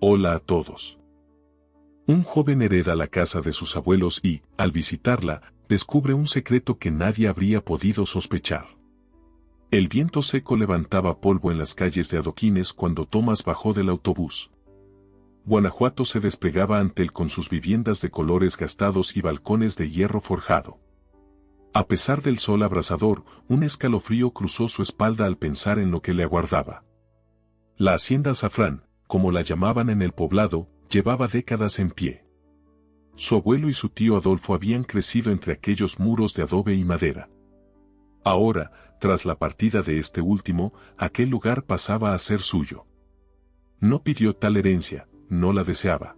Hola a todos. Un joven hereda la casa de sus abuelos y, al visitarla, descubre un secreto que nadie habría podido sospechar. El viento seco levantaba polvo en las calles de adoquines cuando Tomás bajó del autobús. Guanajuato se desplegaba ante él con sus viviendas de colores gastados y balcones de hierro forjado. A pesar del sol abrasador, un escalofrío cruzó su espalda al pensar en lo que le aguardaba. La hacienda Azafrán, como la llamaban en el poblado, llevaba décadas en pie. Su abuelo y su tío Adolfo habían crecido entre aquellos muros de adobe y madera. Ahora, tras la partida de este último, aquel lugar pasaba a ser suyo. No pidió tal herencia, no la deseaba.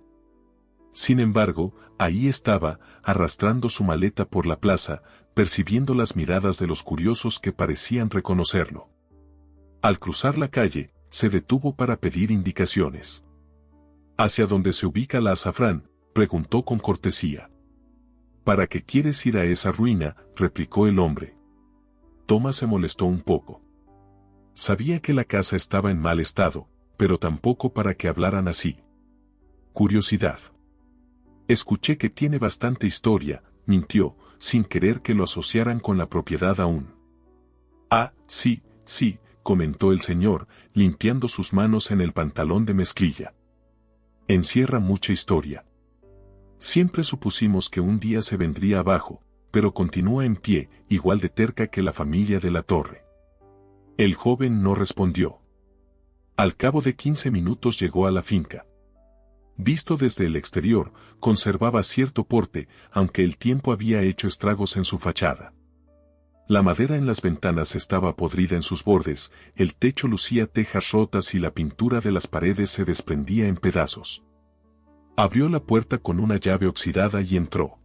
Sin embargo, ahí estaba, arrastrando su maleta por la plaza, percibiendo las miradas de los curiosos que parecían reconocerlo. Al cruzar la calle, se detuvo para pedir indicaciones. ¿Hacia dónde se ubica la Azafrán?, preguntó con cortesía. ¿Para qué quieres ir a esa ruina?, replicó el hombre. Tomás se molestó un poco. Sabía que la casa estaba en mal estado, pero tampoco para que hablaran así. Curiosidad. Escuché que tiene bastante historia, mintió, sin querer que lo asociaran con la propiedad aún. Ah, sí, comentó el señor, limpiando sus manos en el pantalón de mezclilla. Encierra mucha historia. Siempre supusimos que un día se vendría abajo, pero continúa en pie, igual de terca que la familia de la Torre. El joven no respondió. Al cabo de 15 minutos llegó a la finca. Visto desde el exterior, conservaba cierto porte, aunque el tiempo había hecho estragos en su fachada. La madera en las ventanas estaba podrida en sus bordes, el techo lucía tejas rotas y la pintura de las paredes se desprendía en pedazos. Abrió la puerta con una llave oxidada y entró.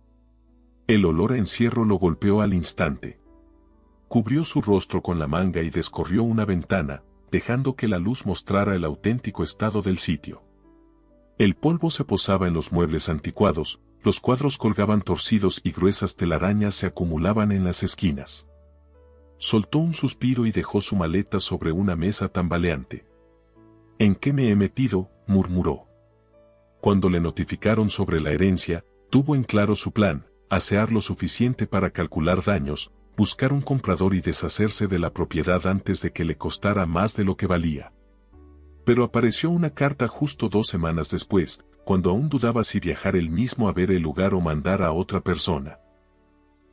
El olor a encierro lo golpeó al instante. Cubrió su rostro con la manga y descorrió una ventana, dejando que la luz mostrara el auténtico estado del sitio. El polvo se posaba en los muebles anticuados, los cuadros colgaban torcidos y gruesas telarañas se acumulaban en las esquinas. Soltó un suspiro y dejó su maleta sobre una mesa tambaleante. ¿En qué me he metido?, murmuró. Cuando le notificaron sobre la herencia, tuvo en claro su plan: asear lo suficiente para calcular daños, buscar un comprador y deshacerse de la propiedad antes de que le costara más de lo que valía. Pero apareció una carta justo 2 semanas después, cuando aún dudaba si viajar él mismo a ver el lugar o mandar a otra persona.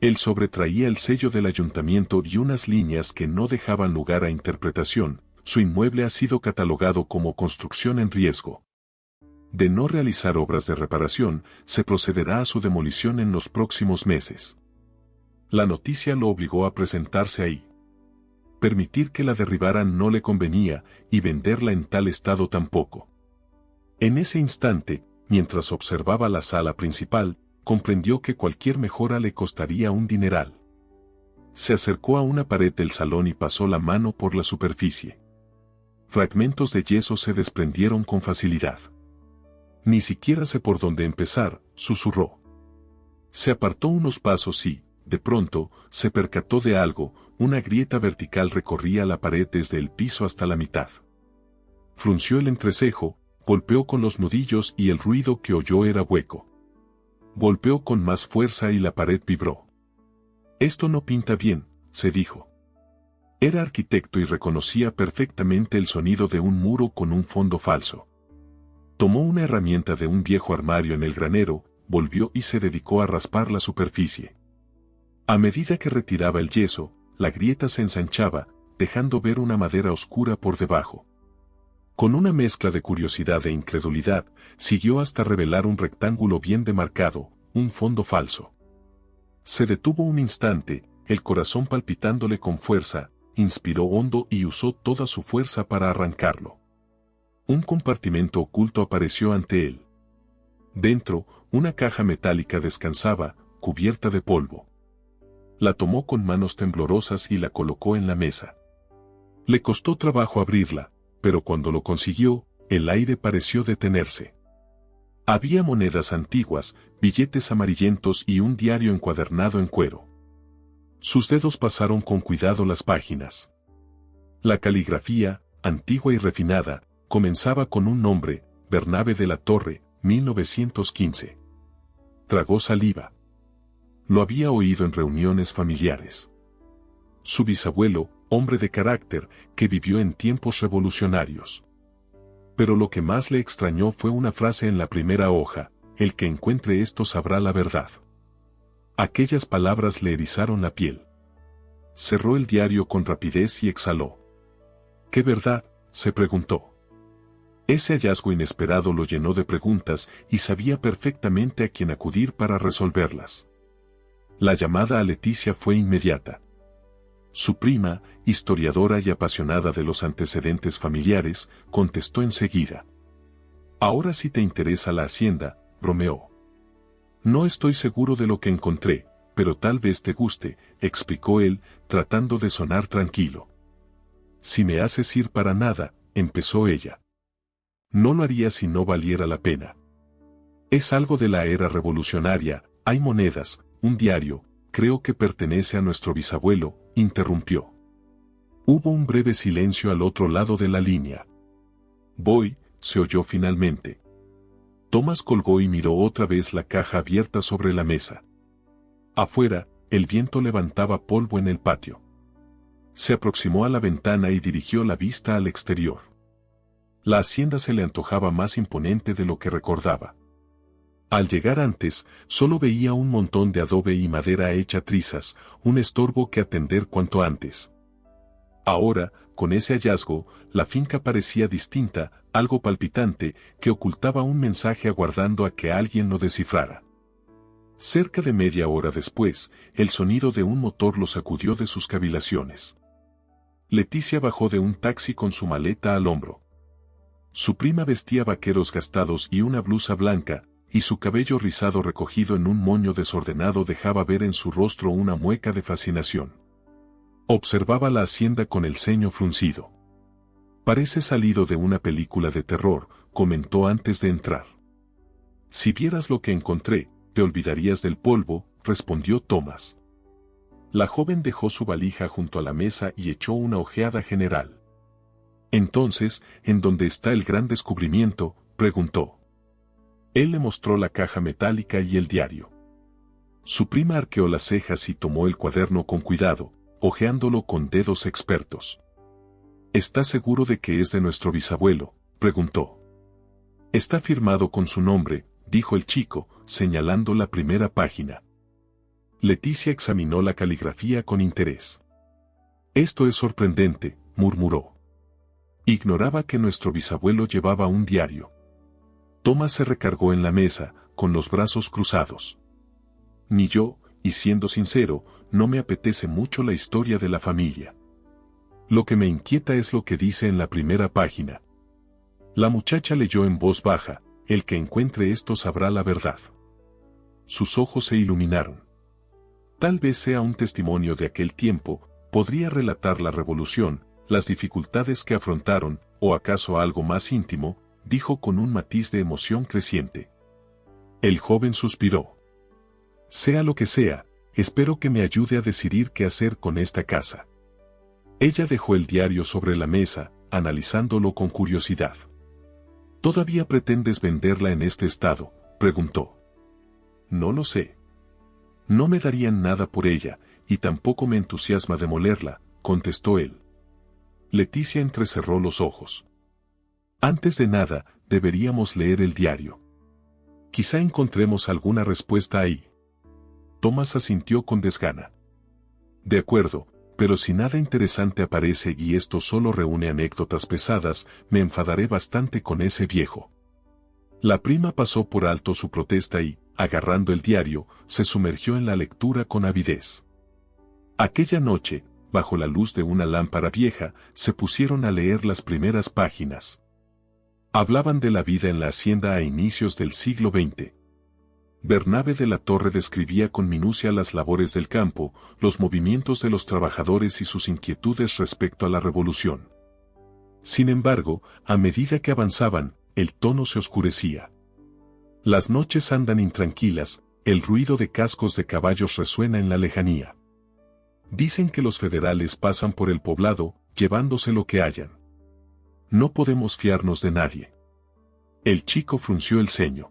El sobre traía el sello del ayuntamiento y unas líneas que no dejaban lugar a interpretación: su inmueble ha sido catalogado como construcción en riesgo. De no realizar obras de reparación, se procederá a su demolición en los próximos meses. La noticia lo obligó a presentarse ahí. Permitir que la derribaran no le convenía, y venderla en tal estado tampoco. En ese instante, mientras observaba la sala principal, comprendió que cualquier mejora le costaría un dineral. Se acercó a una pared del salón y pasó la mano por la superficie. Fragmentos de yeso se desprendieron con facilidad. Ni siquiera sé por dónde empezar, susurró. Se apartó unos pasos y, de pronto, se percató de algo: una grieta vertical recorría la pared desde el piso hasta la mitad. Frunció el entrecejo, golpeó con los nudillos y el ruido que oyó era hueco. Golpeó con más fuerza y la pared vibró. Esto no pinta bien, se dijo. Era arquitecto y reconocía perfectamente el sonido de un muro con un fondo falso. Tomó una herramienta de un viejo armario en el granero, volvió y se dedicó a raspar la superficie. A medida que retiraba el yeso, la grieta se ensanchaba, dejando ver una madera oscura por debajo. Con una mezcla de curiosidad e incredulidad, siguió hasta revelar un rectángulo bien demarcado, un fondo falso. Se detuvo un instante, el corazón palpitándole con fuerza, inspiró hondo y usó toda su fuerza para arrancarlo. Un compartimento oculto apareció ante él. Dentro, una caja metálica descansaba, cubierta de polvo. La tomó con manos temblorosas y la colocó en la mesa. Le costó trabajo abrirla, pero cuando lo consiguió, el aire pareció detenerse. Había monedas antiguas, billetes amarillentos y un diario encuadernado en cuero. Sus dedos pasaron con cuidado las páginas. La caligrafía, antigua y refinada, comenzaba con un nombre: Bernabe de la Torre, 1915. Tragó saliva. Lo había oído en reuniones familiares. Su bisabuelo, hombre de carácter, que vivió en tiempos revolucionarios. Pero lo que más le extrañó fue una frase en la primera hoja: el que encuentre esto sabrá la verdad. Aquellas palabras le erizaron la piel. Cerró el diario con rapidez y exhaló. ¿Qué verdad?, se preguntó. Ese hallazgo inesperado lo llenó de preguntas y sabía perfectamente a quién acudir para resolverlas. La llamada a Leticia fue inmediata. Su prima, historiadora y apasionada de los antecedentes familiares, contestó enseguida. «Ahora sí te interesa la hacienda», bromeó. «No estoy seguro de lo que encontré, pero tal vez te guste», explicó él, tratando de sonar tranquilo. «Si me haces ir para nada», empezó ella. «No lo haría si no valiera la pena. Es algo de la era revolucionaria, hay monedas, un diario, creo que pertenece a nuestro bisabuelo», interrumpió. Hubo un breve silencio al otro lado de la línea. «Voy», se oyó finalmente. Tomás colgó y miró otra vez la caja abierta sobre la mesa. Afuera, el viento levantaba polvo en el patio. Se aproximó a la ventana y dirigió la vista al exterior. La hacienda se le antojaba más imponente de lo que recordaba. Al llegar antes, solo veía un montón de adobe y madera hecha trizas, un estorbo que atender cuanto antes. Ahora, con ese hallazgo, la finca parecía distinta, algo palpitante, que ocultaba un mensaje aguardando a que alguien lo descifrara. Cerca de media hora después, el sonido de un motor lo sacudió de sus cavilaciones. Leticia bajó de un taxi con su maleta al hombro. Su prima vestía vaqueros gastados y una blusa blanca, y su cabello rizado recogido en un moño desordenado dejaba ver en su rostro una mueca de fascinación. Observaba la hacienda con el ceño fruncido. «Parece salido de una película de terror», comentó antes de entrar. «Si vieras lo que encontré, te olvidarías del polvo», respondió Tomás. La joven dejó su valija junto a la mesa y echó una ojeada general. «Entonces, ¿en dónde está el gran descubrimiento?», preguntó. Él le mostró la caja metálica y el diario. Su prima arqueó las cejas y tomó el cuaderno con cuidado, hojeándolo con dedos expertos. «¿Estás seguro de que es de nuestro bisabuelo?», preguntó. «Está firmado con su nombre», dijo el chico, señalando la primera página. Leticia examinó la caligrafía con interés. «Esto es sorprendente», murmuró. Ignoraba que nuestro bisabuelo llevaba un diario. Tomás se recargó en la mesa, con los brazos cruzados. «Ni yo, y siendo sincero, no me apetece mucho la historia de la familia. Lo que me inquieta es lo que dice en la primera página». La muchacha leyó en voz baja: «El que encuentre esto sabrá la verdad». Sus ojos se iluminaron. Tal vez sea un testimonio de aquel tiempo, podría relatar la revolución, las dificultades que afrontaron, o acaso algo más íntimo, dijo con un matiz de emoción creciente. El joven suspiró. «Sea lo que sea, espero que me ayude a decidir qué hacer con esta casa». Ella dejó el diario sobre la mesa, analizándolo con curiosidad. «¿Todavía pretendes venderla en este estado?», preguntó. «No lo sé. No me darían nada por ella, y tampoco me entusiasma demolerla», contestó él. Leticia entrecerró los ojos. «Antes de nada, deberíamos leer el diario. Quizá encontremos alguna respuesta ahí». Tomás asintió con desgana. «De acuerdo, pero si nada interesante aparece y esto solo reúne anécdotas pesadas, me enfadaré bastante con ese viejo». La prima pasó por alto su protesta y, agarrando el diario, se sumergió en la lectura con avidez. Aquella noche, bajo la luz de una lámpara vieja, se pusieron a leer las primeras páginas. Hablaban de la vida en la hacienda a inicios del siglo XX. Bernabe de la Torre describía con minucia las labores del campo, los movimientos de los trabajadores y sus inquietudes respecto a la revolución. Sin embargo, a medida que avanzaban, el tono se oscurecía. Las noches andan intranquilas, el ruido de cascos de caballos resuena en la lejanía. Dicen que los federales pasan por el poblado, llevándose lo que hallan. No podemos fiarnos de nadie. El chico frunció el ceño.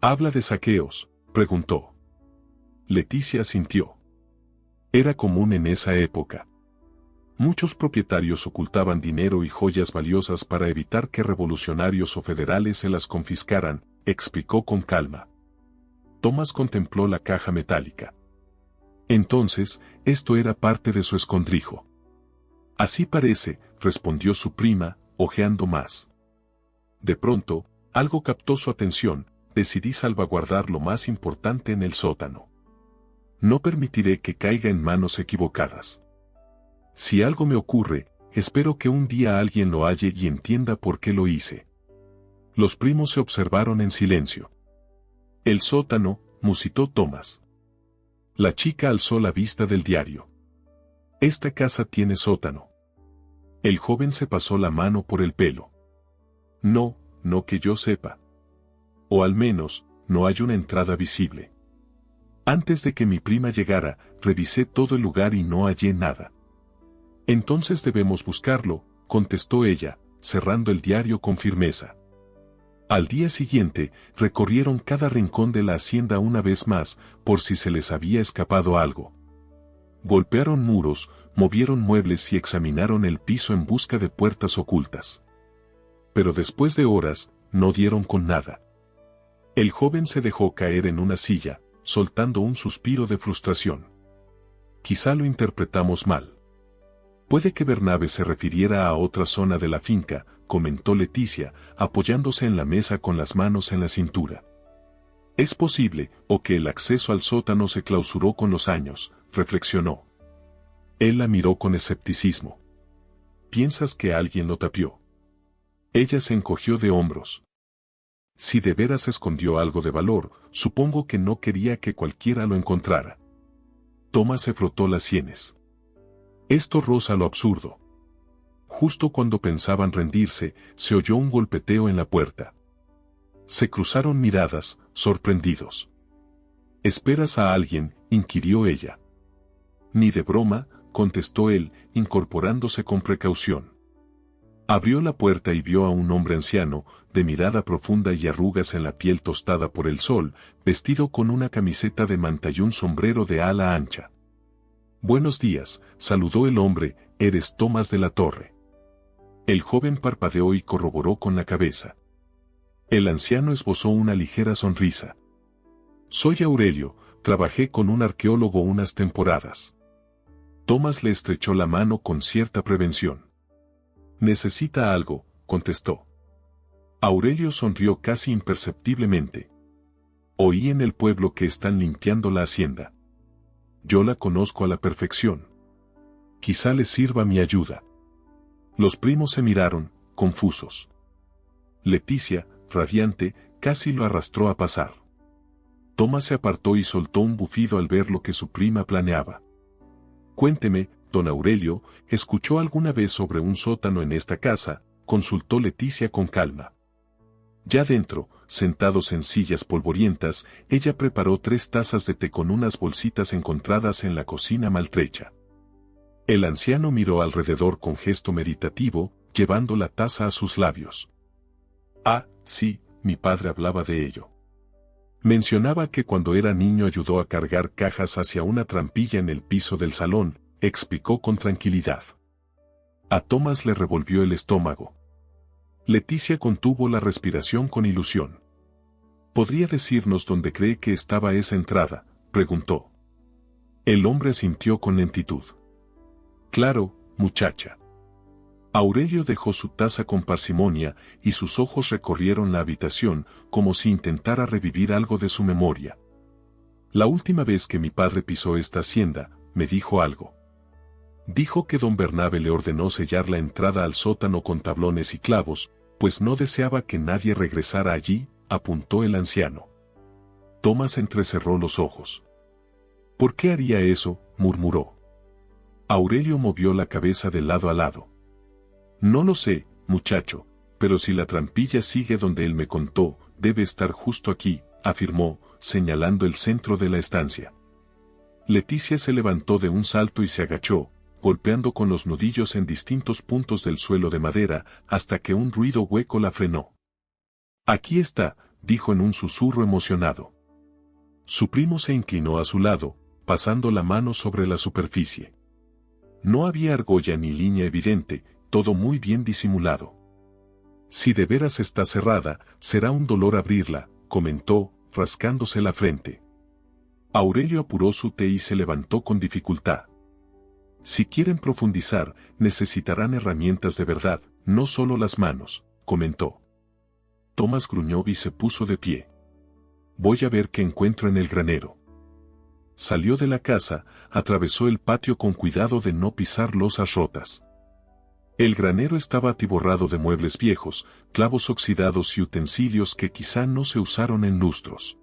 ¿Habla de saqueos?, preguntó. Leticia asintió. Era común en esa época. Muchos propietarios ocultaban dinero y joyas valiosas para evitar que revolucionarios o federales se las confiscaran, explicó con calma. Thomas contempló la caja metálica. Entonces, esto era parte de su escondrijo. Así parece, respondió su prima, hojeando más. De pronto, algo captó su atención, decidí salvaguardar lo más importante en el sótano. No permitiré que caiga en manos equivocadas. Si algo me ocurre, espero que un día alguien lo halle y entienda por qué lo hice. Los primos se observaron en silencio. El sótano, musitó Thomas. La chica alzó la vista del diario. Esta casa tiene sótano. El joven se pasó la mano por el pelo. No, no que yo sepa. O al menos, no hay una entrada visible. Antes de que mi prima llegara, revisé todo el lugar y no hallé nada. Entonces debemos buscarlo, contestó ella, cerrando el diario con firmeza. Al día siguiente, recorrieron cada rincón de la hacienda una vez más, por si se les había escapado algo. Golpearon muros, movieron muebles y examinaron el piso en busca de puertas ocultas. Pero después de horas, no dieron con nada. El joven se dejó caer en una silla, soltando un suspiro de frustración. Quizá lo interpretamos mal. Puede que Bernabe se refiriera a otra zona de la finca, comentó Leticia, apoyándose en la mesa con las manos en la cintura. Es posible, o que el acceso al sótano se clausuró con los años, reflexionó. Él la miró con escepticismo. ¿Piensas que alguien lo tapió? Ella se encogió de hombros. Si de veras escondió algo de valor, supongo que no quería que cualquiera lo encontrara. Thomas se frotó las sienes. Esto roza lo absurdo. Justo cuando pensaban rendirse, se oyó un golpeteo en la puerta. Se cruzaron miradas, sorprendidos. ¿Esperas a alguien?, inquirió ella. Ni de broma, contestó él, incorporándose con precaución. Abrió la puerta y vio a un hombre anciano, de mirada profunda y arrugas en la piel tostada por el sol, vestido con una camiseta de manta y un sombrero de ala ancha. Buenos días, saludó el hombre, eres Tomás de la Torre. El joven parpadeó y corroboró con la cabeza. El anciano esbozó una ligera sonrisa. Soy Aurelio, trabajé con un arqueólogo unas temporadas. Tomás le estrechó la mano con cierta prevención. Necesita algo, contestó. Aurelio sonrió casi imperceptiblemente. Oí en el pueblo que están limpiando la hacienda. Yo la conozco a la perfección. Quizá les sirva mi ayuda. Los primos se miraron, confusos. Leticia, radiante, casi lo arrastró a pasar. Tomás se apartó y soltó un bufido al ver lo que su prima planeaba. Cuénteme, don Aurelio, ¿escuchó alguna vez sobre un sótano en esta casa?, consultó Leticia con calma. Ya dentro, sentados en sillas polvorientas, ella preparó 3 tazas de té con unas bolsitas encontradas en la cocina maltrecha. El anciano miró alrededor con gesto meditativo, llevando la taza a sus labios. Ah, sí, mi padre hablaba de ello. Mencionaba que cuando era niño ayudó a cargar cajas hacia una trampilla en el piso del salón, explicó con tranquilidad. A Tomás le revolvió el estómago. Leticia contuvo la respiración con ilusión. ¿Podría decirnos dónde cree que estaba esa entrada?, preguntó. El hombre asintió con lentitud. Claro, muchacha. Aurelio dejó su taza con parsimonia y sus ojos recorrieron la habitación como si intentara revivir algo de su memoria. La última vez que mi padre pisó esta hacienda, me dijo algo. Dijo que don Bernabe le ordenó sellar la entrada al sótano con tablones y clavos, pues no deseaba que nadie regresara allí, apuntó el anciano. Tomás entrecerró los ojos. ¿Por qué haría eso?, murmuró. Aurelio movió la cabeza de lado a lado. No lo sé, muchacho, pero si la trampilla sigue donde él me contó, debe estar justo aquí, afirmó, señalando el centro de la estancia. Leticia se levantó de un salto y se agachó, golpeando con los nudillos en distintos puntos del suelo de madera, hasta que un ruido hueco la frenó. Aquí está, dijo en un susurro emocionado. Su primo se inclinó a su lado, pasando la mano sobre la superficie. No había argolla ni línea evidente, todo muy bien disimulado. Si de veras está cerrada, será un dolor abrirla, comentó, rascándose la frente. Aurelio apuró su té y se levantó con dificultad. Si quieren profundizar, necesitarán herramientas de verdad, no solo las manos, comentó. Tomás gruñó y se puso de pie. Voy a ver qué encuentro en el granero. Salió de la casa, atravesó el patio con cuidado de no pisar losas rotas. El granero estaba atiborrado de muebles viejos, clavos oxidados y utensilios que quizá no se usaron en lustros.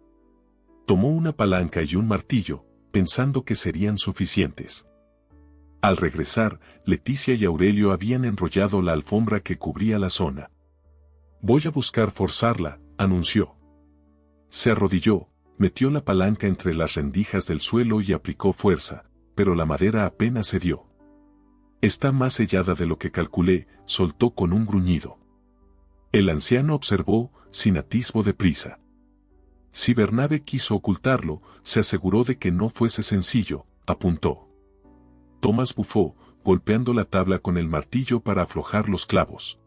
Tomó una palanca y un martillo, pensando que serían suficientes. Al regresar, Leticia y Aurelio habían enrollado la alfombra que cubría la zona. Voy a buscar forzarla, anunció. Se arrodilló, metió la palanca entre las rendijas del suelo y aplicó fuerza, pero la madera apenas cedió. Está más sellada de lo que calculé, soltó con un gruñido. El anciano observó, sin atisbo de prisa. Si Bernabe quiso ocultarlo, se aseguró de que no fuese sencillo, apuntó. Tomás bufó, golpeando la tabla con el martillo para aflojar los clavos.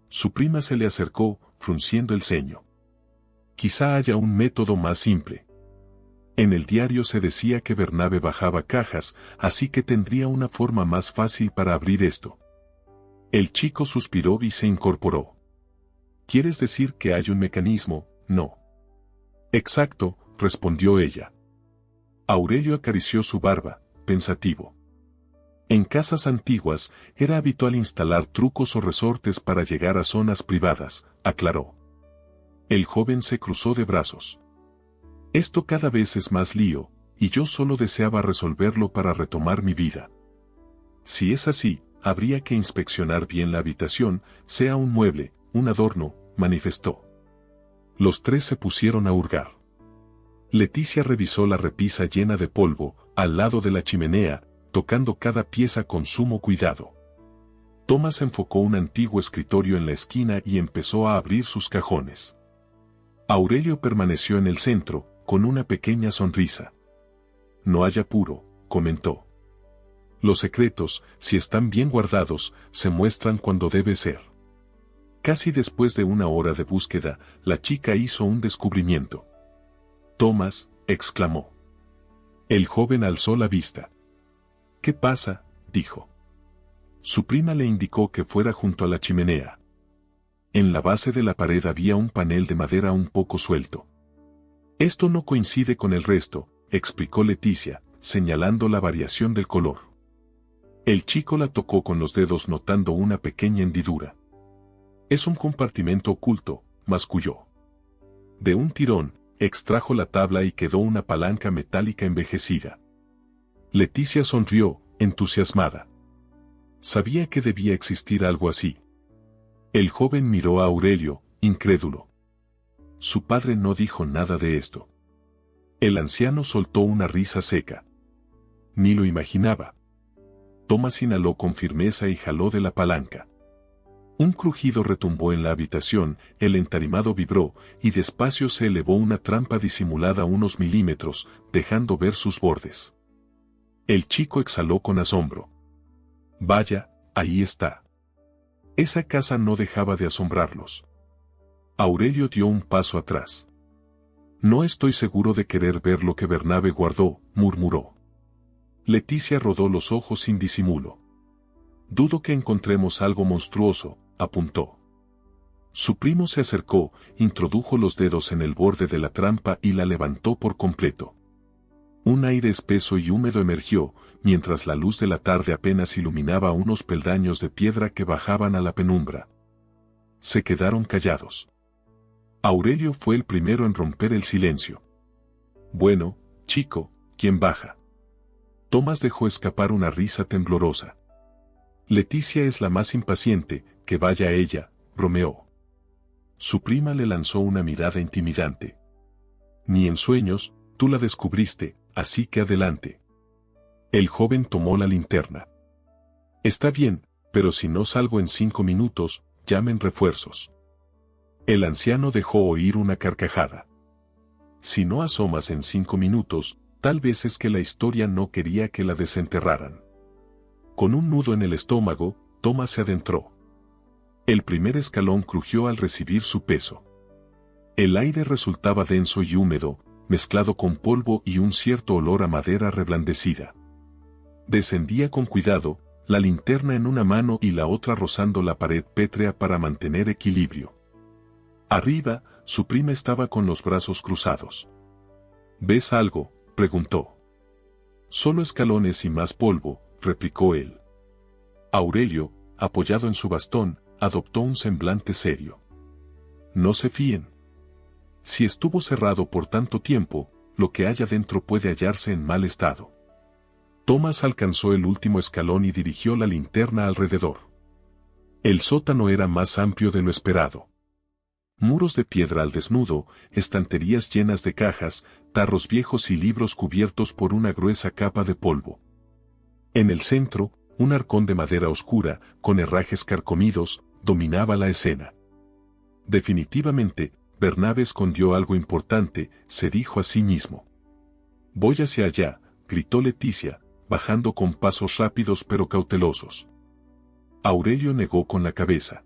Su prima se le acercó, frunciendo el ceño. Quizá haya un método más simple. En el diario se decía que Bernabe bajaba cajas, así que tendría una forma más fácil para abrir esto. El chico suspiró y se incorporó. ¿Quieres decir que hay un mecanismo? No. Exacto, respondió ella. Aurelio acarició su barba, pensativo. En casas antiguas, era habitual instalar trucos o resortes para llegar a zonas privadas, aclaró. El joven se cruzó de brazos. Esto cada vez es más lío, y yo solo deseaba resolverlo para retomar mi vida. Si es así, habría que inspeccionar bien la habitación, sea un mueble, un adorno, manifestó. Los tres se pusieron a hurgar. Leticia revisó la repisa llena de polvo, al lado de la chimenea, tocando cada pieza con sumo cuidado. Tomás enfocó un antiguo escritorio en la esquina y empezó a abrir sus cajones. Aurelio permaneció en el centro, con una pequeña sonrisa. No hay apuro, comentó. Los secretos, si están bien guardados, se muestran cuando debe ser. Casi después de una hora de búsqueda, la chica hizo un descubrimiento. Tomás, exclamó. El joven alzó la vista. ¿Qué pasa?, dijo. Su prima le indicó que fuera junto a la chimenea. En la base de la pared había un panel de madera un poco suelto. Esto no coincide con el resto, explicó Leticia, señalando la variación del color. El chico la tocó con los dedos notando una pequeña hendidura. Es un compartimento oculto, masculló. De un tirón, extrajo la tabla y quedó una palanca metálica envejecida. Leticia sonrió, entusiasmada. Sabía que debía existir algo así. El joven miró a Aurelio, incrédulo. Su padre no dijo nada de esto. El anciano soltó una risa seca. Ni lo imaginaba. Tomás inhaló con firmeza y jaló de la palanca. Un crujido retumbó en la habitación, el entarimado vibró, y despacio se elevó una trampa disimulada a unos milímetros, dejando ver sus bordes. El chico exhaló con asombro. Vaya, ahí está. Esa casa no dejaba de asombrarlos. Aurelio dio un paso atrás. No estoy seguro de querer ver lo que Bernabe guardó, murmuró. Leticia rodó los ojos sin disimulo. Dudo que encontremos algo monstruoso, apuntó. Su primo se acercó, introdujo los dedos en el borde de la trampa y la levantó por completo. Un aire espeso y húmedo emergió, mientras la luz de la tarde apenas iluminaba unos peldaños de piedra que bajaban a la penumbra. Se quedaron callados. Aurelio fue el primero en romper el silencio. Bueno, chico, ¿quién baja? Tomás dejó escapar una risa temblorosa. Leticia es la más impaciente, que vaya ella, bromeó. Su prima le lanzó una mirada intimidante. Ni en sueños, tú la descubriste, así que adelante. El joven tomó la linterna. Está bien, pero si no salgo en 5 minutos, llamen refuerzos. El anciano dejó oír una carcajada. Si no asomas en 5 minutos, tal vez es que la historia no quería que la desenterraran. Con un nudo en el estómago, Thomas se adentró. El primer escalón crujió al recibir su peso. El aire resultaba denso y húmedo, mezclado con polvo y un cierto olor a madera reblandecida. Descendía con cuidado, la linterna en una mano y la otra rozando la pared pétrea para mantener equilibrio. Arriba, su prima estaba con los brazos cruzados. ¿Ves algo?, preguntó. Solo escalones y más polvo, replicó él. Aurelio, apoyado en su bastón, adoptó un semblante serio. No se fíen. Si estuvo cerrado por tanto tiempo, lo que haya dentro puede hallarse en mal estado. Thomas alcanzó el último escalón y dirigió la linterna alrededor. El sótano era más amplio de lo esperado. Muros de piedra al desnudo, estanterías llenas de cajas, tarros viejos y libros cubiertos por una gruesa capa de polvo. En el centro, un arcón de madera oscura, con herrajes carcomidos, dominaba la escena. Definitivamente, Bernabe escondió algo importante, se dijo a sí mismo. Voy hacia allá, gritó Leticia, bajando con pasos rápidos pero cautelosos. Aurelio negó con la cabeza.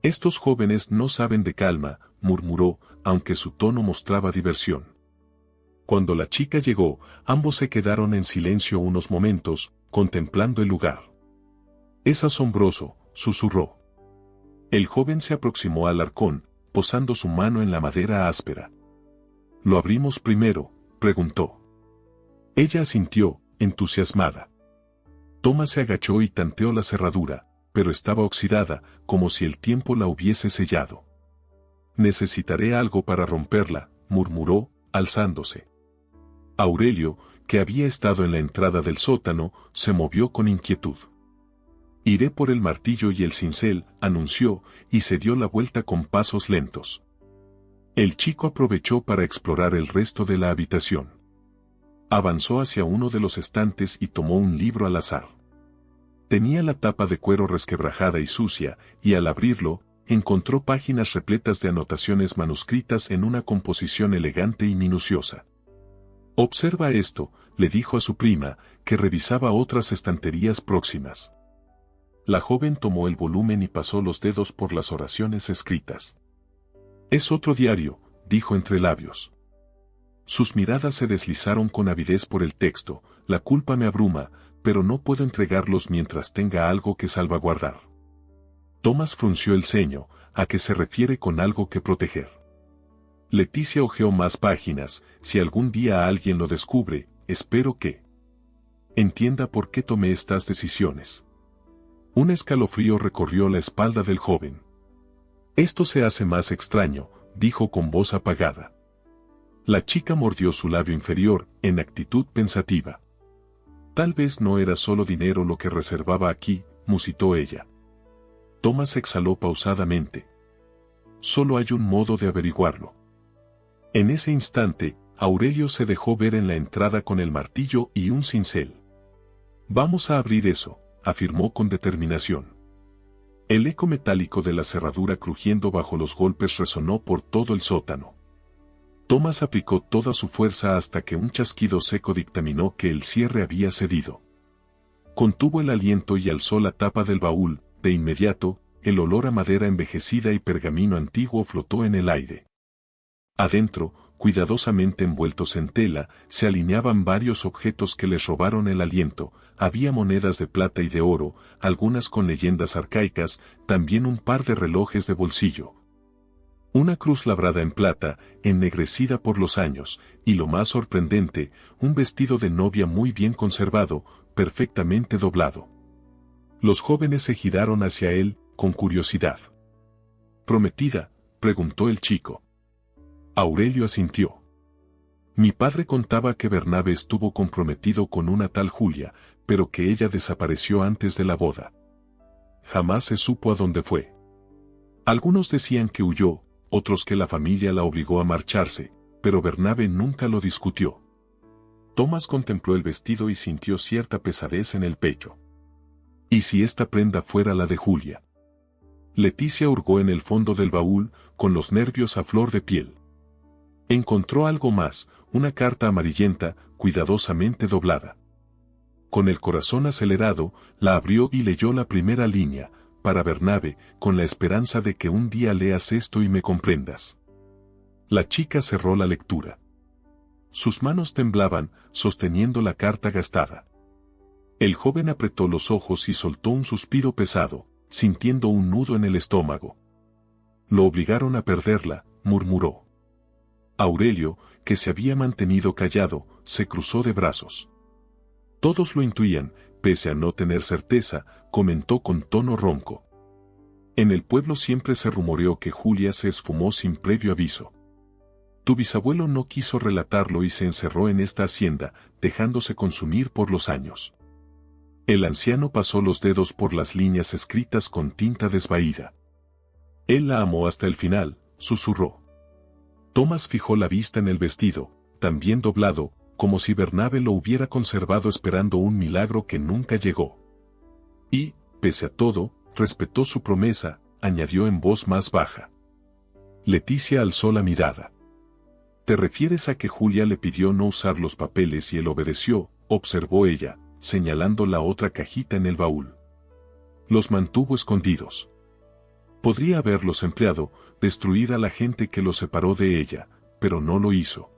Estos jóvenes no saben de calma, murmuró, aunque su tono mostraba diversión. Cuando la chica llegó, ambos se quedaron en silencio unos momentos, contemplando el lugar. Es asombroso, susurró. El joven se aproximó al arcón, posando su mano en la madera áspera. ¿Lo abrimos primero?, preguntó. Ella asintió, entusiasmada. Thomas se agachó y tanteó la cerradura, pero estaba oxidada, como si el tiempo la hubiese sellado. Necesitaré algo para romperla, murmuró, alzándose. Aurelio, que había estado en la entrada del sótano, se movió con inquietud. Iré por el martillo y el cincel, anunció, y se dio la vuelta con pasos lentos. El chico aprovechó para explorar el resto de la habitación. Avanzó hacia uno de los estantes y tomó un libro al azar. Tenía la tapa de cuero resquebrajada y sucia, y al abrirlo, encontró páginas repletas de anotaciones manuscritas en una composición elegante y minuciosa. Observa esto, le dijo a su prima, que revisaba otras estanterías próximas. La joven tomó el volumen y pasó los dedos por las oraciones escritas. Es otro diario, dijo entre labios. Sus miradas se deslizaron con avidez por el texto. La culpa me abruma, pero no puedo entregarlos mientras tenga algo que salvaguardar. Thomas frunció el ceño. ¿A qué se refiere con algo que proteger? Leticia hojeó más páginas. Si algún día alguien lo descubre, espero que entienda por qué tomé estas decisiones. Un escalofrío recorrió la espalda del joven. Esto se hace más extraño, dijo con voz apagada. La chica mordió su labio inferior, en actitud pensativa. Tal vez no era solo dinero lo que reservaba aquí, musitó ella. Thomas exhaló pausadamente. Solo hay un modo de averiguarlo. En ese instante, Aurelio se dejó ver en la entrada con el martillo y un cincel. Vamos a abrir eso, afirmó con determinación. El eco metálico de la cerradura crujiendo bajo los golpes resonó por todo el sótano. Thomas aplicó toda su fuerza hasta que un chasquido seco dictaminó que el cierre había cedido. Contuvo el aliento y alzó la tapa del baúl. De inmediato, el olor a madera envejecida y pergamino antiguo flotó en el aire. Adentro, cuidadosamente envueltos en tela, se alineaban varios objetos que les robaron el aliento. Había monedas de plata y de oro, algunas con leyendas arcaicas, también un par de relojes de bolsillo. Una cruz labrada en plata, ennegrecida por los años, y lo más sorprendente, un vestido de novia muy bien conservado, perfectamente doblado. Los jóvenes se giraron hacia él, con curiosidad. ¿Prometida?, preguntó el chico. Aurelio asintió. Mi padre contaba que Bernabe estuvo comprometido con una tal Julia, pero que ella desapareció antes de la boda. Jamás se supo a dónde fue. Algunos decían que huyó, otros que la familia la obligó a marcharse, pero Bernabe nunca lo discutió. Thomas contempló el vestido y sintió cierta pesadez en el pecho. ¿Y si esta prenda fuera la de Julia? Leticia hurgó en el fondo del baúl, con los nervios a flor de piel. Encontró algo más, una carta amarillenta, cuidadosamente doblada. Con el corazón acelerado, la abrió y leyó la primera línea: para Bernabe, con la esperanza de que un día leas esto y me comprendas. La chica cerró la lectura. Sus manos temblaban, sosteniendo la carta gastada. El joven apretó los ojos y soltó un suspiro pesado, sintiendo un nudo en el estómago. Lo obligaron a perderla, murmuró. Aurelio, que se había mantenido callado, se cruzó de brazos. Todos lo intuían, pese a no tener certeza, comentó con tono ronco. En el pueblo siempre se rumoreó que Julia se esfumó sin previo aviso. Tu bisabuelo no quiso relatarlo y se encerró en esta hacienda, dejándose consumir por los años. El anciano pasó los dedos por las líneas escritas con tinta desvaída. Él la amó hasta el final, susurró. Tomás fijó la vista en el vestido, también doblado, como si Bernabe lo hubiera conservado esperando un milagro que nunca llegó. Y, pese a todo, respetó su promesa, añadió en voz más baja. Leticia alzó la mirada. ¿Te refieres a que Julia le pidió no usar los papeles y él obedeció?, observó ella, señalando la otra cajita en el baúl. Los mantuvo escondidos. Podría haberlos empleado, destruir a la gente que los separó de ella, pero no lo hizo.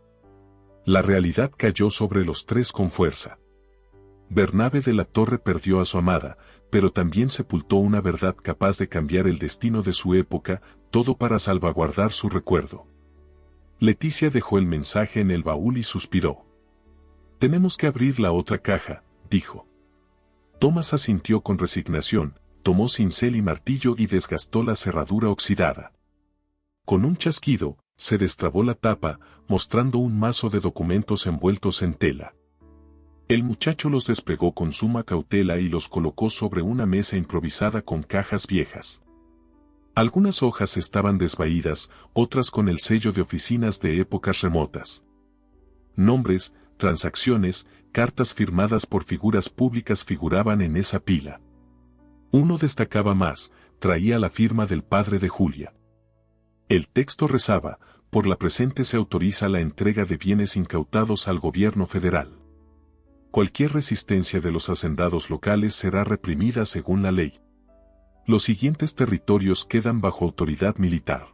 La realidad cayó sobre los tres con fuerza. Bernabe de la Torre perdió a su amada, pero también sepultó una verdad capaz de cambiar el destino de su época, todo para salvaguardar su recuerdo. Leticia dejó el mensaje en el baúl y suspiró. Tenemos que abrir la otra caja, dijo. Tomás asintió con resignación, tomó cincel y martillo y desgastó la cerradura oxidada. Con un chasquido, se destrabó la tapa, mostrando un mazo de documentos envueltos en tela. El muchacho los despegó con suma cautela y los colocó sobre una mesa improvisada con cajas viejas. Algunas hojas estaban desvaídas, otras con el sello de oficinas de épocas remotas. Nombres, transacciones, cartas firmadas por figuras públicas figuraban en esa pila. Uno destacaba más, traía la firma del padre de Julia. El texto rezaba: por la presente se autoriza la entrega de bienes incautados al gobierno federal. Cualquier resistencia de los hacendados locales será reprimida según la ley. Los siguientes territorios quedan bajo autoridad militar.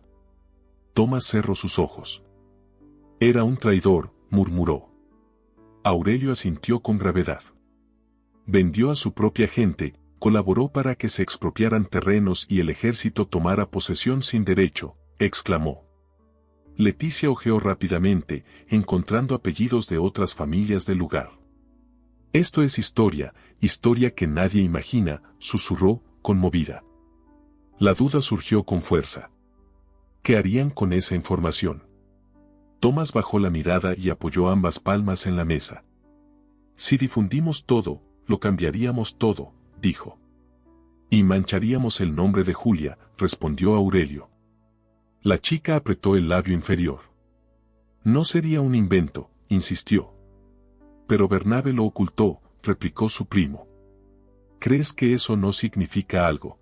Tomás cerró sus ojos. Era un traidor, murmuró. Aurelio asintió con gravedad. Vendió a su propia gente, colaboró para que se expropiaran terrenos y el ejército tomara posesión sin derecho, exclamó. Leticia hojeó rápidamente, encontrando apellidos de otras familias del lugar. Esto es historia, historia que nadie imagina, susurró, conmovida. La duda surgió con fuerza. ¿Qué harían con esa información? Tomás bajó la mirada y apoyó ambas palmas en la mesa. Si difundimos todo, lo cambiaríamos todo, dijo. Y mancharíamos el nombre de Julia, respondió Aurelio. La chica apretó el labio inferior. No sería un invento, insistió. Pero Bernabe lo ocultó, replicó su primo. ¿Crees que eso no significa algo?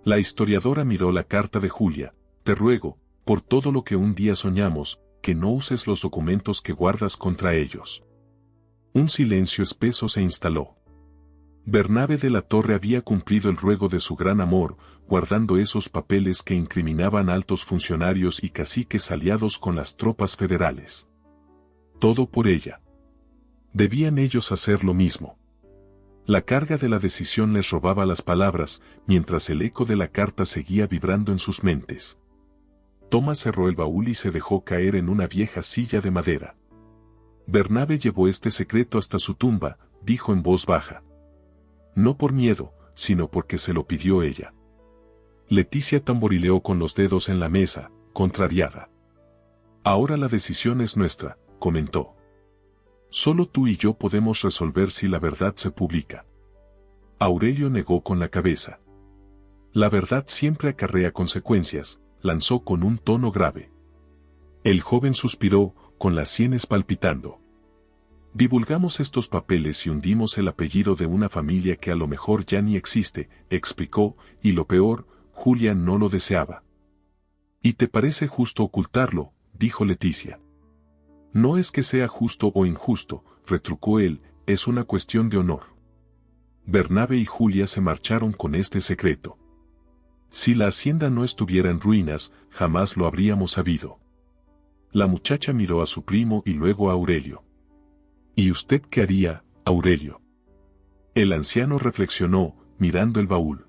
La historiadora miró la carta de Julia. Te ruego, por todo lo que un día soñamos, que no uses los documentos que guardas contra ellos. Un silencio espeso se instaló. Bernabe de la Torre había cumplido el ruego de su gran amor, guardando esos papeles que incriminaban altos funcionarios y caciques aliados con las tropas federales. Todo por ella. Debían ellos hacer lo mismo. La carga de la decisión les robaba las palabras, mientras el eco de la carta seguía vibrando en sus mentes. Tomás cerró el baúl y se dejó caer en una vieja silla de madera. Bernabe llevó este secreto hasta su tumba, dijo en voz baja. No por miedo, sino porque se lo pidió ella. Leticia tamborileó con los dedos en la mesa, contrariada. Ahora la decisión es nuestra, comentó. Solo tú y yo podemos resolver si la verdad se publica. Aurelio negó con la cabeza. La verdad siempre acarrea consecuencias, lanzó con un tono grave. El joven suspiró, con las sienes palpitando. Divulgamos estos papeles y hundimos el apellido de una familia que a lo mejor ya ni existe, explicó, y lo peor, Julia no lo deseaba. ¿Y te parece justo ocultarlo?, dijo Leticia. No es que sea justo o injusto, retrucó él, es una cuestión de honor. Bernabe y Julia se marcharon con este secreto. Si la hacienda no estuviera en ruinas, jamás lo habríamos sabido. La muchacha miró a su primo y luego a Aurelio. ¿Y usted qué haría, Aurelio? El anciano reflexionó, mirando el baúl.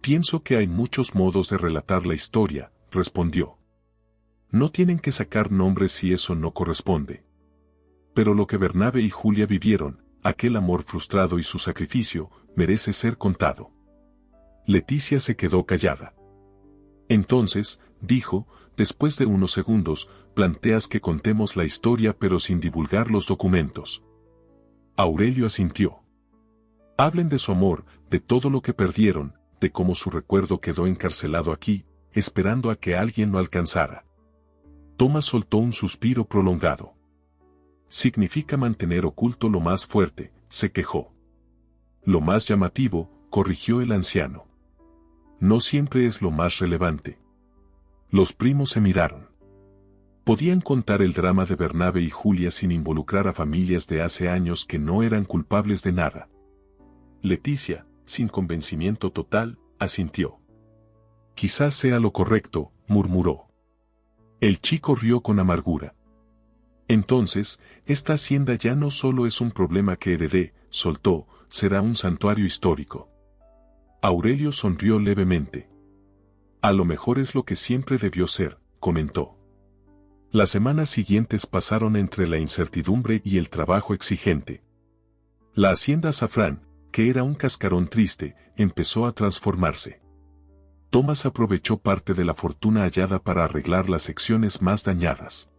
Pienso que hay muchos modos de relatar la historia, respondió. No tienen que sacar nombres si eso no corresponde. Pero lo que Bernabe y Julia vivieron, aquel amor frustrado y su sacrificio, merece ser contado. Leticia se quedó callada. Entonces, dijo, después de unos segundos, planteas que contemos la historia pero sin divulgar los documentos. Aurelio asintió. Hablen de su amor, de todo lo que perdieron, de cómo su recuerdo quedó encarcelado aquí, esperando a que alguien lo alcanzara. Tomás soltó un suspiro prolongado. Significa mantener oculto lo más fuerte, se quejó. Lo más llamativo, corrigió el anciano. No siempre es lo más relevante. Los primos se miraron. Podían contar el drama de Bernabe y Julia sin involucrar a familias de hace años que no eran culpables de nada. Leticia, sin convencimiento total, asintió. Quizás sea lo correcto, murmuró. El chico rió con amargura. Entonces, esta hacienda ya no solo es un problema que heredé, soltó, será un santuario histórico. Aurelio sonrió levemente. A lo mejor es lo que siempre debió ser, comentó. Las semanas siguientes pasaron entre la incertidumbre y el trabajo exigente. La hacienda Azafrán, que era un cascarón triste, empezó a transformarse. Tomás aprovechó parte de la fortuna hallada para arreglar las secciones más dañadas.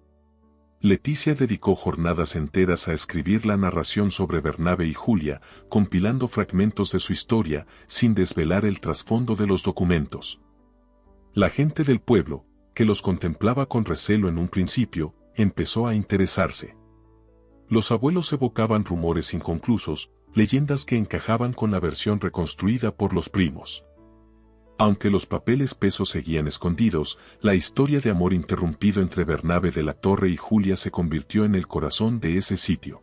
Leticia dedicó jornadas enteras a escribir la narración sobre Bernabe y Julia, compilando fragmentos de su historia, sin desvelar el trasfondo de los documentos. La gente del pueblo, que los contemplaba con recelo en un principio, empezó a interesarse. Los abuelos evocaban rumores inconclusos, leyendas que encajaban con la versión reconstruida por los primos. Aunque los papeles pesos seguían escondidos, la historia de amor interrumpido entre Bernabe de la Torre y Julia se convirtió en el corazón de ese sitio.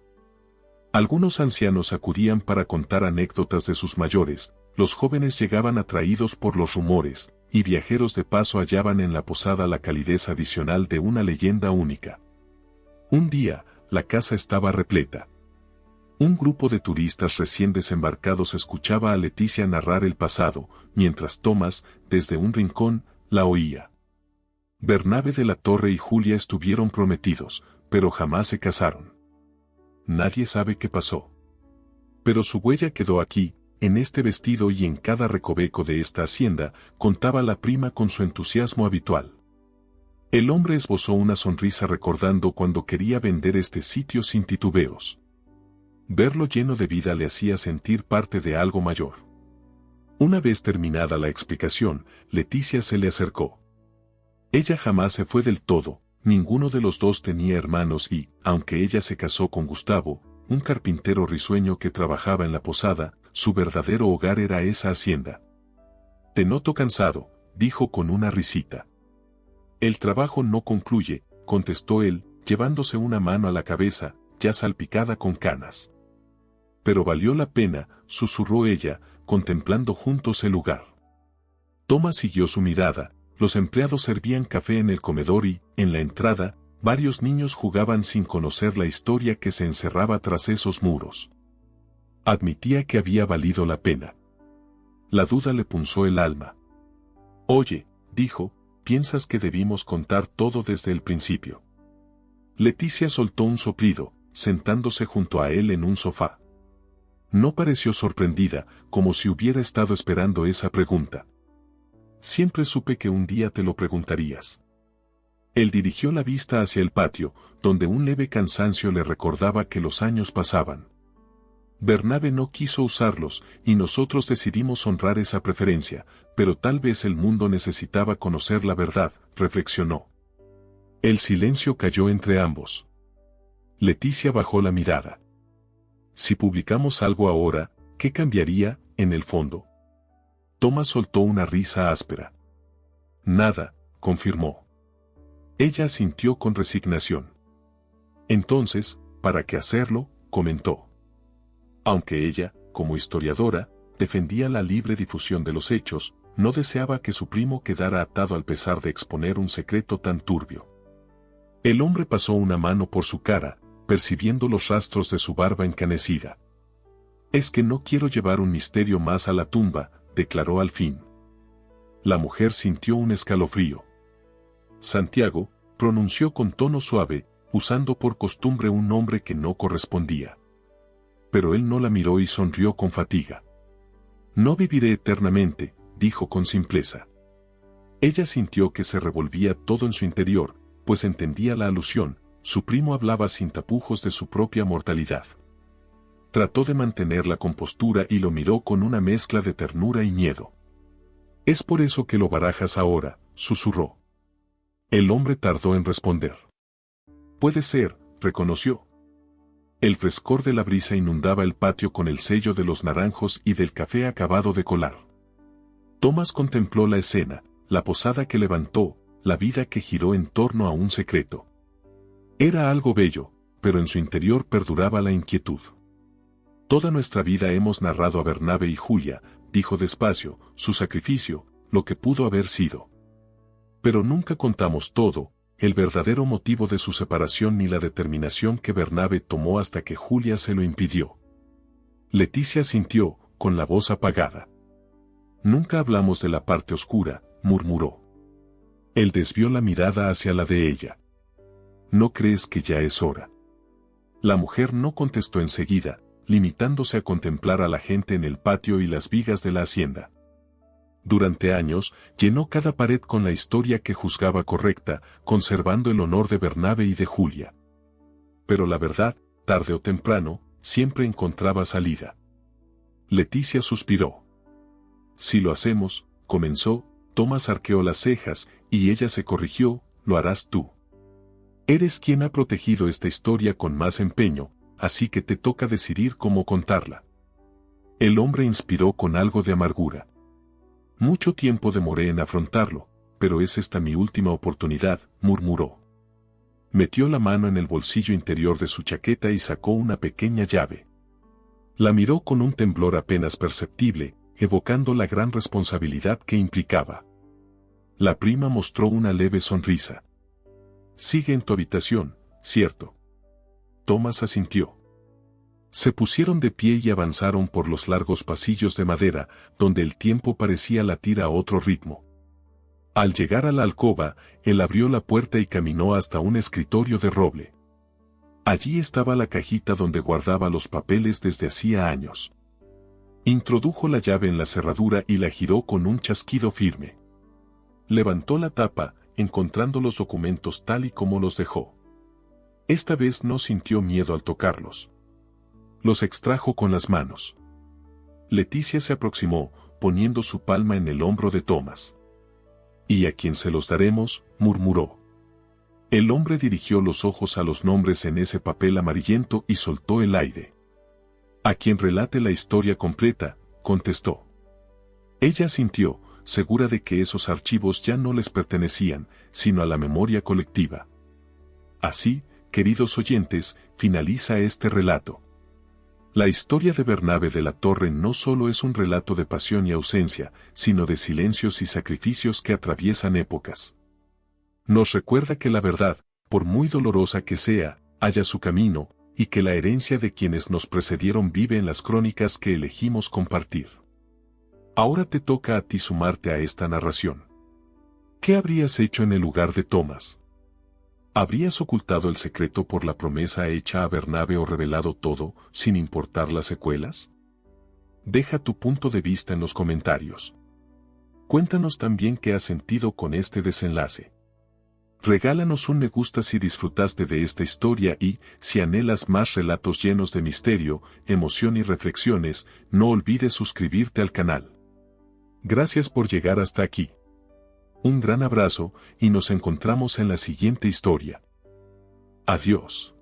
Algunos ancianos acudían para contar anécdotas de sus mayores, los jóvenes llegaban atraídos por los rumores, y viajeros de paso hallaban en la posada la calidez adicional de una leyenda única. Un día, la casa estaba repleta. Un grupo de turistas recién desembarcados escuchaba a Leticia narrar el pasado, mientras Tomás, desde un rincón, la oía. Bernabe de la Torre y Julia estuvieron prometidos, pero jamás se casaron. Nadie sabe qué pasó. Pero su huella quedó aquí, en este vestido y en cada recoveco de esta hacienda, contaba la prima con su entusiasmo habitual. El hombre esbozó una sonrisa recordando cuando quería vender este sitio sin titubeos. Verlo lleno de vida le hacía sentir parte de algo mayor. Una vez terminada la explicación, Leticia se le acercó. Ella jamás se fue del todo, ninguno de los dos tenía hermanos y, aunque ella se casó con Gustavo, un carpintero risueño que trabajaba en la posada, su verdadero hogar era esa hacienda. Te noto cansado, dijo con una risita. El trabajo no concluye, contestó él, llevándose una mano a la cabeza, ya salpicada con canas. Pero valió la pena, susurró ella, contemplando juntos el lugar. Tomás siguió su mirada, los empleados servían café en el comedor y, en la entrada, varios niños jugaban sin conocer la historia que se encerraba tras esos muros. Admitía que había valido la pena. La duda le punzó el alma. Oye, dijo, ¿piensas que debimos contar todo desde el principio? Leticia soltó un soplido, sentándose junto a él en un sofá. No pareció sorprendida, como si hubiera estado esperando esa pregunta. Siempre supe que un día te lo preguntarías. Él dirigió la vista hacia el patio, donde un leve cansancio le recordaba que los años pasaban. Bernabe no quiso usarlos, y nosotros decidimos honrar esa preferencia, pero tal vez el mundo necesitaba conocer la verdad, reflexionó. El silencio cayó entre ambos. Leticia bajó la mirada. Si publicamos algo ahora, ¿qué cambiaría, en el fondo? Tomás soltó una risa áspera. Nada, confirmó. Ella asintió con resignación. Entonces, ¿para qué hacerlo?, comentó. Aunque ella, como historiadora, defendía la libre difusión de los hechos, no deseaba que su primo quedara atado al pesar de exponer un secreto tan turbio. El hombre pasó una mano por su cara, percibiendo los rastros de su barba encanecida. Es que no quiero llevar un misterio más a la tumba, declaró al fin. La mujer sintió un escalofrío. Santiago, pronunció con tono suave, usando por costumbre un nombre que no correspondía. Pero él no la miró y sonrió con fatiga. No viviré eternamente, dijo con simpleza. Ella sintió que se revolvía todo en su interior, pues entendía la alusión, su primo hablaba sin tapujos de su propia mortalidad. Trató de mantener la compostura y lo miró con una mezcla de ternura y miedo. «Es por eso que lo barajas ahora», susurró. El hombre tardó en responder. «Puede ser», reconoció. El frescor de la brisa inundaba el patio con el sello de los naranjos y del café acabado de colar. Tomás contempló la escena, la posada que levantó, la vida que giró en torno a un secreto. Era algo bello, pero en su interior perduraba la inquietud. Toda nuestra vida hemos narrado a Bernabe y Julia, dijo despacio, su sacrificio, lo que pudo haber sido. Pero nunca contamos todo, el verdadero motivo de su separación ni la determinación que Bernabe tomó hasta que Julia se lo impidió. Leticia sintió, con la voz apagada. Nunca hablamos de la parte oscura, murmuró. Él desvió la mirada hacia la de ella. ¿No crees que ya es hora? La mujer no contestó enseguida, limitándose a contemplar a la gente en el patio y las vigas de la hacienda. Durante años, llenó cada pared con la historia que juzgaba correcta, conservando el honor de Bernabe y de Julia. Pero la verdad, tarde o temprano, siempre encontraba salida. Leticia suspiró. Si lo hacemos, comenzó, Tomás arqueó las cejas, y ella se corrigió, lo harás tú. Eres quien ha protegido esta historia con más empeño, así que te toca decidir cómo contarla. El hombre inspiró con algo de amargura. Mucho tiempo demoré en afrontarlo, pero es esta mi última oportunidad, murmuró. Metió la mano en el bolsillo interior de su chaqueta y sacó una pequeña llave. La miró con un temblor apenas perceptible, evocando la gran responsabilidad que implicaba. La prima mostró una leve sonrisa. Sigue en tu habitación, ¿cierto? Tomás asintió. Se pusieron de pie y avanzaron por los largos pasillos de madera, donde el tiempo parecía latir a otro ritmo. Al llegar a la alcoba, él abrió la puerta y caminó hasta un escritorio de roble. Allí estaba la cajita donde guardaba los papeles desde hacía años. Introdujo la llave en la cerradura y la giró con un chasquido firme. Levantó la tapa, encontrando los documentos tal y como los dejó. Esta vez no sintió miedo al tocarlos. Los extrajo con las manos. Leticia se aproximó, poniendo su palma en el hombro de Tomás. «¿Y a quién se los daremos?», murmuró. El hombre dirigió los ojos a los nombres en ese papel amarillento y soltó el aire. «A quien relate la historia completa», contestó. Ella sintió, segura de que esos archivos ya no les pertenecían, sino a la memoria colectiva. Así, queridos oyentes, finaliza este relato. La historia de Bernabe de la Torre no solo es un relato de pasión y ausencia, sino de silencios y sacrificios que atraviesan épocas. Nos recuerda que la verdad, por muy dolorosa que sea, halla su camino, y que la herencia de quienes nos precedieron vive en las crónicas que elegimos compartir. Ahora te toca a ti sumarte a esta narración. ¿Qué habrías hecho en el lugar de Tomás? ¿Habrías ocultado el secreto por la promesa hecha a Bernabe o revelado todo, sin importar las secuelas? Deja tu punto de vista en los comentarios. Cuéntanos también qué has sentido con este desenlace. Regálanos un me gusta si disfrutaste de esta historia y, si anhelas más relatos llenos de misterio, emoción y reflexiones, no olvides suscribirte al canal. Gracias por llegar hasta aquí. Un gran abrazo y nos encontramos en la siguiente historia. Adiós.